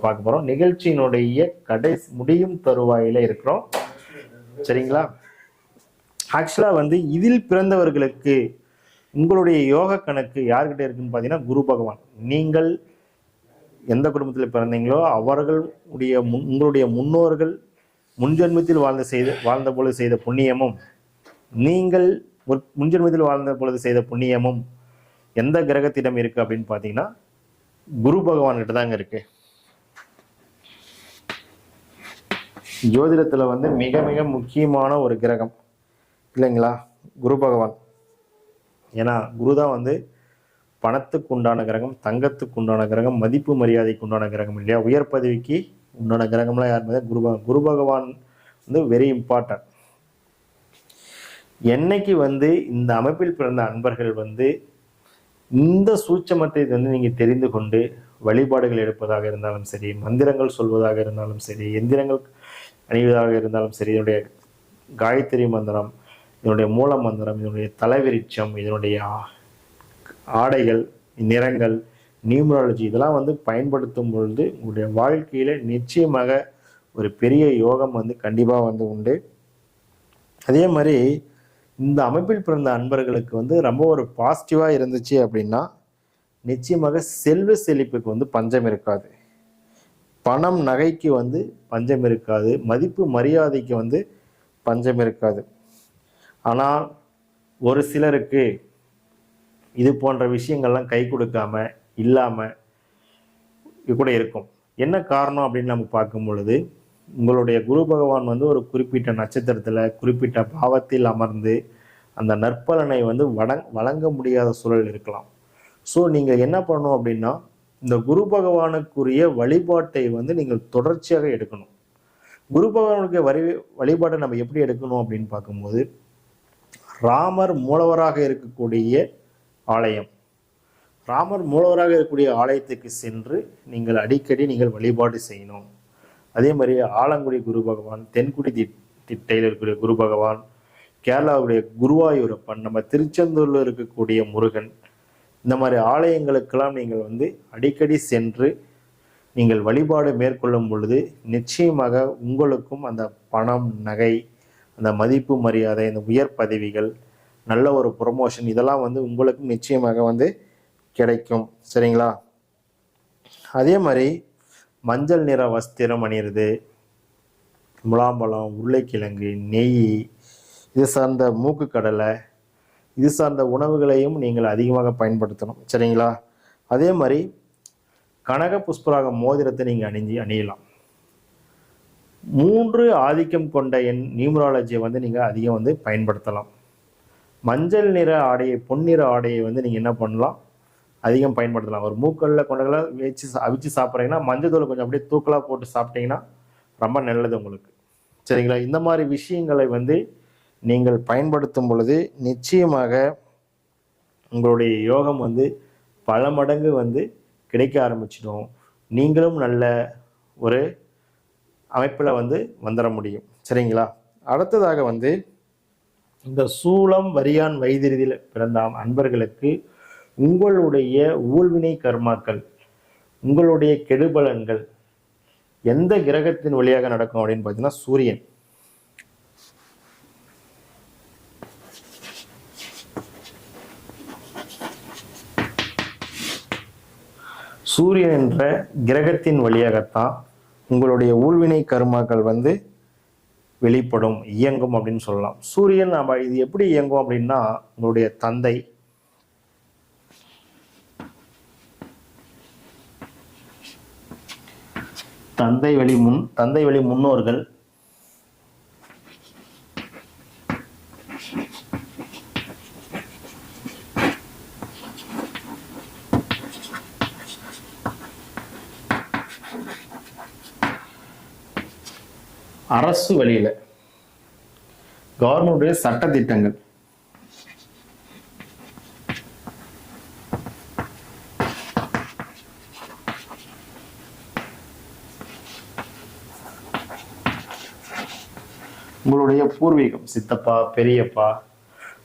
பார்க்க போகிறோம். நிகழ்ச்சியினுடைய முடியும் தருவாயில் இருக்கிறோம். சரிங்களா? ஆக்சுவலாக வந்து இதில் பிறந்தவர்களுக்கு உங்களுடைய யோக கணக்கு யார்கிட்ட இருக்குன்னு பார்த்தீங்கன்னா குரு பகவான். நீங்கள் எந்த குடும்பத்தில் பிறந்தீங்களோ அவர்களுடைய உங்களுடைய முன்னோர்கள் முன்ஜென்மத்தில் வாழ்ந்த பொழுது செய்த புண்ணியமும், நீங்கள் முன்ஜென்மத்தில் வாழ்ந்த பொழுது செய்த புண்ணியமும் எந்த கிரகத்திடம் இருக்கு அப்படின்னு பார்த்தீங்கன்னா குரு பகவான் கிட்ட தாங்க இருக்கு. ஜோதிடத்தில் வந்து மிக மிக முக்கியமான ஒரு கிரகம் இல்லைங்களா குரு பகவான். ஏன்னா குரு தான் வந்து பணத்துக்கு உண்டான கிரகம், தங்கத்துக்கு உண்டான கிரகம், மதிப்பு மரியாதைக்கு உண்டான கிரகம் இல்லையா. உயர் பதவிக்கு உண்டான கிரகம்லாம் யார்? குரு பகவான் வந்து வெரி இம்பார்ட்டன்ட். என்னைக்கு வந்து இந்த அமைப்பில் பிறந்த அன்பர்கள் வந்து இந்த சூட்சமத்தை வந்து நீங்கள் தெரிந்து கொண்டு வழிபாடுகள் எடுப்பதாக இருந்தாலும் சரி, மந்திரங்கள் சொல்வதாக இருந்தாலும் சரி, எந்திரங்கள் அணிவதாக இருந்தாலும் சரி, இதனுடைய காயத்ரி மந்திரம், இதனுடைய மூல மந்திரம், இதனுடைய தலைவிரிச்சம், இதனுடைய ஆடைகள், நிறங்கள், நியூமராலஜி இதெல்லாம் வந்து பயன்படுத்தும் பொழுது உங்களுடைய வாழ்க்கையில் நிச்சயமாக ஒரு பெரிய யோகம் வந்து கண்டிப்பாக வந்து உண்டு. அதே மாதிரி இந்த அமைப்பில் பிறந்த அன்பர்களுக்கு வந்து ரொம்ப ஒரு பாசிட்டிவாக இருந்துச்சு அப்படின்னா நிச்சயமாக செல்வ செழிப்புக்கு வந்து பஞ்சம் இருக்காது, பணம் நகைக்கு வந்து பஞ்சம் இருக்காது, மதிப்பு மரியாதைக்கு வந்து பஞ்சம் இருக்காது. ஆனால் ஒரு சிலருக்கு இது போன்ற விஷயங்கள்லாம் கை கொடுக்காம இல்லாமல் கூட இருக்கும். என்ன காரணம் அப்படின்னு நம்ம பார்க்கும் பொழுது உங்களுடைய குரு பகவான் வந்து ஒரு குறிப்பிட்ட நட்சத்திரத்தில் குறிப்பிட்ட பாவத்தில் அமர்ந்து அந்த நற்பலனை வந்து வழங்க முடியாத சூழல் இருக்கலாம். ஸோ நீங்கள் என்ன பண்ணணும் அப்படின்னா இந்த குரு பகவானுக்குரிய வழிபாட்டை வந்து நீங்கள் தொடர்ச்சியாக எடுக்கணும். குரு பகவானுக்கு வழிபாட்டை நம்ம எப்படி எடுக்கணும் அப்படின்னு பார்க்கும்போது ராமர் மூலவராக இருக்கக்கூடிய ஆலயம், ராமர் மூலவராக இருக்கக்கூடிய ஆலயத்துக்கு சென்று நீங்கள் அடிக்கடி நீங்கள் வழிபாடு செய்யணும். அதே மாதிரி ஆலங்குடி குரு பகவான், தென்குடி திட்டையில் இருக்கக்கூடிய குரு பகவான், கேரளாவுடைய குருவாயூரப்பன், நம்ம திருச்செந்தூரில் இருக்கக்கூடிய முருகன், இந்த மாதிரி ஆலயங்களுக்கெல்லாம் நீங்கள் வந்து அடிக்கடி சென்று நீங்கள் வழிபாடு மேற்கொள்ளும் பொழுது நிச்சயமாக உங்களுக்கும் அந்த பணம், நகை, அந்த மதிப்பு மரியாதை, இந்த உயர் பதவிகள், நல்ல ஒரு ப்ரொமோஷன் இதெல்லாம் வந்து உங்களுக்கு நிச்சயமாக வந்து கிடைக்கும். சரிங்களா? அதே மாதிரி மஞ்சள் நிற வஸ்திரம் அணிகிறது, முலாம்பழம், உருளைக்கிழங்கு, நெய், இது சார்ந்த மூக்கு கடலை, இது சார்ந்த உணவுகளையும் நீங்கள் அதிகமாக பயன்படுத்தணும். சரிங்களா? அதே மாதிரி கனக புஷ்பராக மோதிரத்தை நீங்கள் அணியலாம். 3 ஆதிக்கம் கொண்ட நியூமராலஜியை வந்து நீங்கள் அதிகம் வந்து பயன்படுத்தலாம். மஞ்சள் நிற ஆடையை, பொன்னிற ஆடையை வந்து நீங்கள் என்ன பண்ணலாம், அதிகம் பயன்படுத்தலாம். ஒரு மூக்கல்ல கொண்டெல்லாம் அவிச்சு சாப்பிட்றீங்கன்னா மஞ்சள் தூள் கொஞ்சம் அப்படியே தூக்கலாக போட்டு சாப்பிட்டீங்கன்னா ரொம்ப நல்லது உங்களுக்கு. சரிங்களா? இந்த மாதிரி விஷயங்களை வந்து நீங்கள் பயன்படுத்தும் பொழுது நிச்சயமாக உங்களுடைய யோகம் வந்து பல மடங்கு வந்து கிடைக்க ஆரம்பிச்சிடும். நீங்களும் நல்ல ஒரு அமைப்பில் வந்து வந்துட முடியும். சரிங்களா? அடுத்ததாக வந்து இந்த சூலம் வரியான் வைத்திருதியில் பிறந்த அன்பர்களுக்கு உங்களுடைய ஊழ்வினை கர்மாக்கள், உங்களுடைய கெடுபலன்கள் எந்த கிரகத்தின் வழியாக நடக்கும் அப்படின்னு பார்த்தீங்கன்னா சூரியன். சூரியன் என்ற கிரகத்தின் வழியாகத்தான் உங்களுடைய ஊழ்வினை கர்மாக்கள் வந்து வெளிப்படும், இயங்கும் அப்படின்னு சொல்லலாம். சூரியன் நம்ம இது எப்படி இயங்கும் அப்படின்னா உங்களுடைய தந்தை வழி முன்னோர்கள், அரசு வழியில கவர்மெண்டுடைய சட்ட திட்டங்கள், உங்களுடைய பூர்வீகம், சித்தப்பா, பெரியப்பா,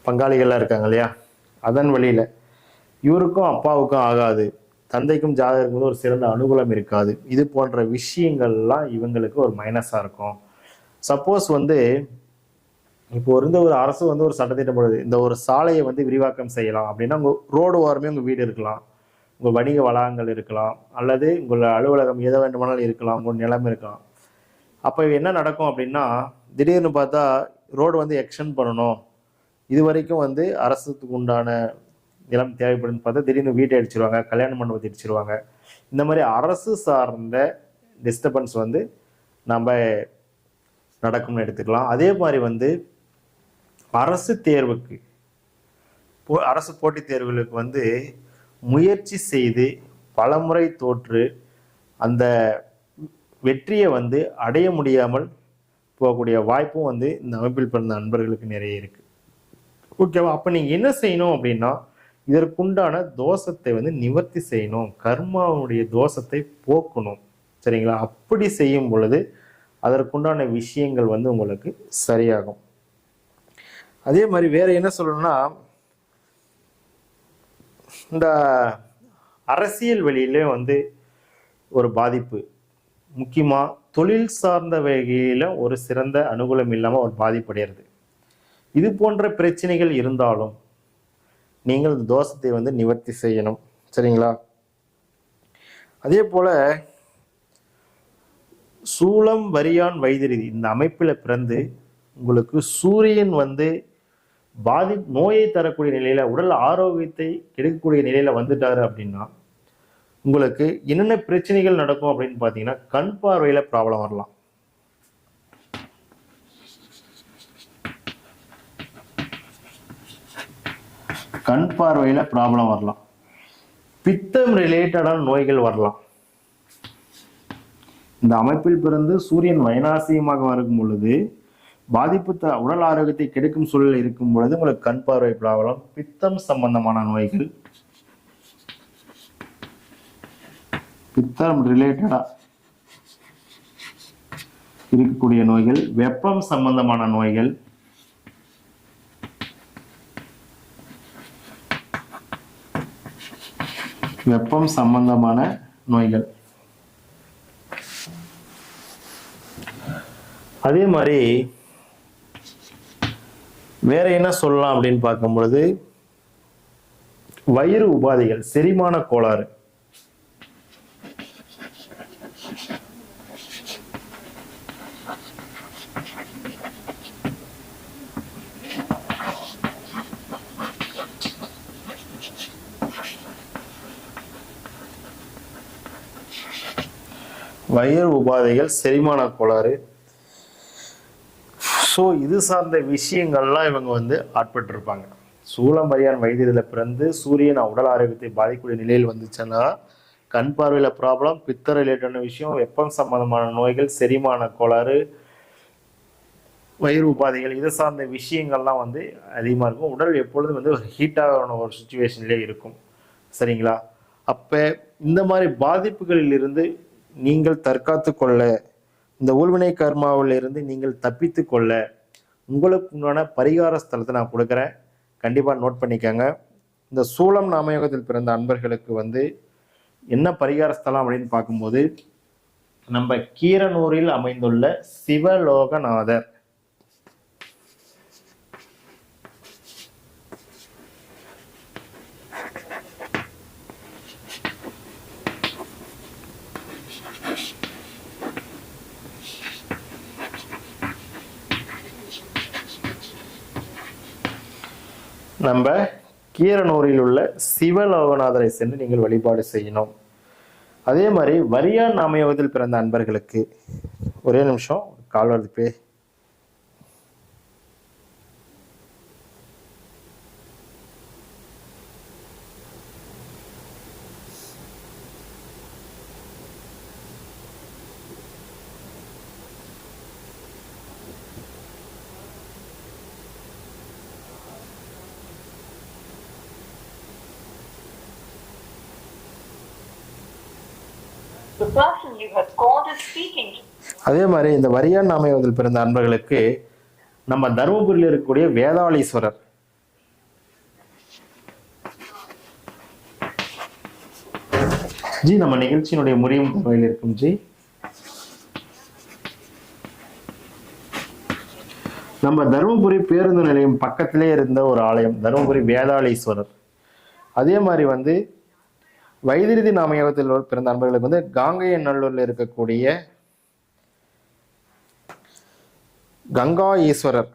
பங்காளிகள்லாம் இருக்காங்க இல்லையா, அதன் வழியில இவருக்கும் அப்பாவுக்கும் ஆகாது, தந்தைக்கும் ஜாதகருக்கும் ஒரு சிறந்த அனுகூலம் இருக்காது. இது போன்ற விஷயங்கள்லாம் இவங்களுக்கு ஒரு மைனஸாக இருக்கும். சப்போஸ் வந்து இப்போ ஒரு அரசு ஒரு சட்டத்திட்டம் போடுது, இந்த ஒரு சாலையை விரிவாக்கம் செய்யலாம் அப்படின்னா, உங்கள் ரோடு ஓரமே உங்கள் வீடு இருக்கலாம், உங்கள் வணிக வளாகங்கள் இருக்கலாம், அல்லது உங்கள் அலுவலகம் எதை வேண்டுமானாலும் இருக்கலாம், உங்கள் நிலம் இருக்கலாம். அப்போ என்ன நடக்கும் அப்படின்னா, திடீர்னு பார்த்தா ரோடு எக்ஸ்டெண்ட் பண்ணணும், இது வரைக்கும் அரசுக்கு உண்டான நிலம் தேவைப்படுன்னு பார்த்தா திடீர்னு வீட்டை அடிச்சிருவாங்க, கல்யாண மண்டபத்தை அடிச்சிருவாங்க. இந்த மாதிரி அரசு சார்ந்த டிஸ்டர்பன்ஸ் நம்ம நடக்கும்னு எடுத்துக்கலாம். அதே மாதிரி அரசு தேர்வுக்கு அரசு போட்டித் தேர்வுகளுக்கு முயற்சி செய்து பலமுறை தோற்று அந்த வெற்றியை அடைய முடியாமல் போகக்கூடிய வாய்ப்பும் இந்த அமைப்பில் பிறந்த நண்பர்களுக்கு நிறைய இருக்கு. ஓகேவா? அப்போ நீங்கள் என்ன செய்யணும் அப்படின்னா, இதற்குண்டான தோஷத்தை நிவர்த்தி செய்யணும், கர்மாவுடைய தோஷத்தை போக்கணும். சரிங்களா? அப்படி செய்யும் பொழுது அதற்குண்டான விஷயங்கள் உங்களுக்கு சரியாகும். அதே மாதிரி வேற என்ன சொல்லணும்னா, இந்த அரசியல் வெளியிலே ஒரு பாதிப்பு, முக்கியமா தொழில் சார்ந்த வகையில ஒரு சிறந்த அனுகூலம் இல்லாம ஒரு பாதிப்படைகிறது. இது போன்ற பிரச்சனைகள் இருந்தாலும் நீங்கள் இந்த தோஷத்தை நிவர்த்தி செய்யணும். சரிங்களா? அதே போல சூலம் வரியான் வைத்திருதி இந்த அமைப்பில் பிறந்து உங்களுக்கு சூரியன் நோயை தரக்கூடிய நிலையில, உடல் ஆரோக்கியத்தை கெடுக்கக்கூடிய நிலையில வந்துட்டாரு அப்படின்னா, உங்களுக்கு என்னென்ன பிரச்சனைகள் நடக்கும் அப்படின்னு பார்த்தீங்கன்னா, கண் பார்வையில ப்ராப்ளம் வரலாம். கண் பார்வையில ப்ராப்ளம் வரலாம். பித்தம் ரிலேட்டடான நோய்கள் வரலாம். இந்த அமைப்பில் பிறந்து சூரியன் வைநாசியமாக வரும் பொழுது பாதிப்பு உடல் ஆரோக்கியத்தை கெடுக்கும் சூழல் இருக்கும் பொழுது உங்களுக்கு கண் பார்வை ப்ராப்ளம், பித்தம் சம்பந்தமான நோய்கள், பித்தம் ரிலேட்டடா இருக்கக்கூடிய நோய்கள், வெப்பம் சம்பந்தமான நோய்கள், வெப்பம் சம்பந்தமான நோய்கள். அதே மாதிரி வேற என்ன சொல்லலாம் அப்படின்னு பார்க்கும் பொழுது, வயிறு உபாதைகள், செரிமான கோளாறு, வயிறு உபாதைகள், செரிமான கோளாறு. ஸோ இது சார்ந்த விஷயங்கள்லாம் இவங்க ஆட்பட்டிருப்பாங்க. சூலம் வரியான் வைத்தியத்தில் பிறந்து சூரியன் உடல் ஆரோக்கியத்தை பாதிக்கக்கூடிய நிலையில் வந்துச்சுன்னா, கண் பார்வையில் ப்ராப்ளம், பித்த ரிலேட்டடான விஷயம், வெப்பம் சம்பந்தமான நோய்கள், செரிமான கோளாறு, வயிறு உபாதைகள், இது சார்ந்த விஷயங்கள்லாம் அதிகமாக இருக்கும். உடல் எப்பொழுதும் ஒரு ஹீட்டான ஒரு சுச்சுவேஷன்லேயே இருக்கும். சரிங்களா? அப்போ இந்த மாதிரி பாதிப்புகளில் இருந்து நீங்கள் தற்காத்து கொள்ள, இந்த ஊழ்வினை கர்மாவில் இருந்து நீங்கள் தப்பித்து கொள்ள உங்களுக்கு உண்டான பரிகார ஸ்தலத்தை நான் கொடுக்குறேன். கண்டிப்பாக நோட் பண்ணிக்கோங்க. இந்த சூலம் நாமயோகத்தில் பிறந்த அன்பர்களுக்கு என்ன பரிகார ஸ்தலம் அப்படின்னு பார்க்கும்போது, நம்ம கீரனூரில் அமைந்துள்ள சிவலோகநாதர், நம்ம கீரனூரில் உள்ள சிவலோகநாதரை சென்று நீங்கள் வழிபாடு செய்யணும். அதே மாதிரி வரியான் நாமயோகத்தில் பிறந்த அன்பர்களுக்கு ஒரே நிமிஷம் கால் வருது. அதே மாதிரி இந்த வரியான் நாமயோகத்தில் பிறந்த அன்பர்களுக்கு நம்ம தருமபுரியில் இருக்கக்கூடிய வேதாளீஸ்வரர், ஜி நம்ம நிகழ்ச்சியினுடைய முடியும் தகவல் இருக்கும் ஜி. நம்ம தருமபுரி பேருந்து நிலையம் பக்கத்திலே இருந்த ஒரு ஆலயம் தருமபுரி வேதாளீஸ்வரர். அதே மாதிரி வந்து வைத்திருதி நாமயத்தில் பிறந்த அன்பர்களுக்கு வந்து காங்கைய நல்லூர்ல இருக்கக்கூடிய கங்கா ஈஸ்வரர்,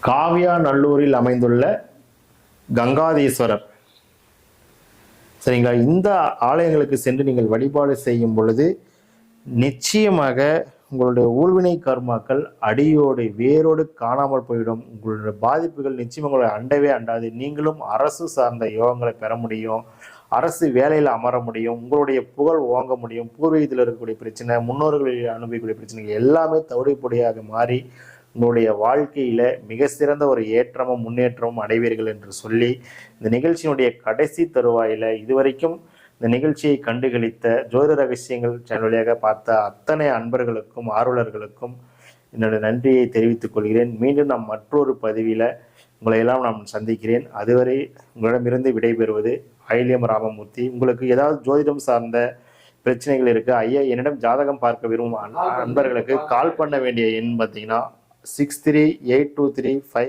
காவியா நல்லூரில் அமைந்துள்ள கங்காதீஸ்வரர். சரிங்களா? இந்த ஆலயங்களுக்கு சென்று நீங்கள் வழிபாடு செய்யும் பொழுது நிச்சயமாக உங்களுடைய ஊழ்வினை கர்மாக்கள் அடியோடு வேரோடு காணாமல் போயிடும். உங்களுடைய பாதிப்புகள் நிச்சயம் உங்களை அண்டவே அண்டாது. நீங்களும் அரசு சார்ந்த யோகங்களை பெற முடியும், அரசு வேலையில் அமர முடியும், உங்களுடைய புகழ் ஓங்க முடியும். பூர்வீகத்தில் இருக்கக்கூடிய பிரச்சனை, முன்னோர்களில் அனுபவிக்கக்கூடிய பிரச்சனைகள் எல்லாமே தவிடுபொடியாக மாறி உங்களுடைய வாழ்க்கையில மிக சிறந்த ஒரு ஏற்றமும் முன்னேற்றமும் அடைவீர்கள் என்று சொல்லி இந்த நிகழ்ச்சியினுடைய கடைசி தருவாயில இதுவரைக்கும் இந்த நிகழ்ச்சியை கண்டுகளித்த ஜோதிட ரகசியங்கள் சேனல் வழியாக பார்த்த அத்தனை அன்பர்களுக்கும் ஆர்வலர்களுக்கும் என்னோட நன்றியை தெரிவித்துக் கொள்கிறேன். மீண்டும் நாம் மற்றொரு பதிவில உங்களை எல்லாம் நான் சந்திக்கிறேன். அதுவரை உங்களிடமிருந்து விடைபெறுவது ஆயில்யம் ராமமூர்த்தி. உங்களுக்கு ஏதாவது ஜோதிடம் சார்ந்த பிரச்சனைகள் இருக்கு, ஐயா என்னிடம் ஜாதகம் பார்க்க விரும்பும் அன்பர்களுக்கு கால் பண்ண வேண்டிய எண் பார்த்தீங்கன்னா 638235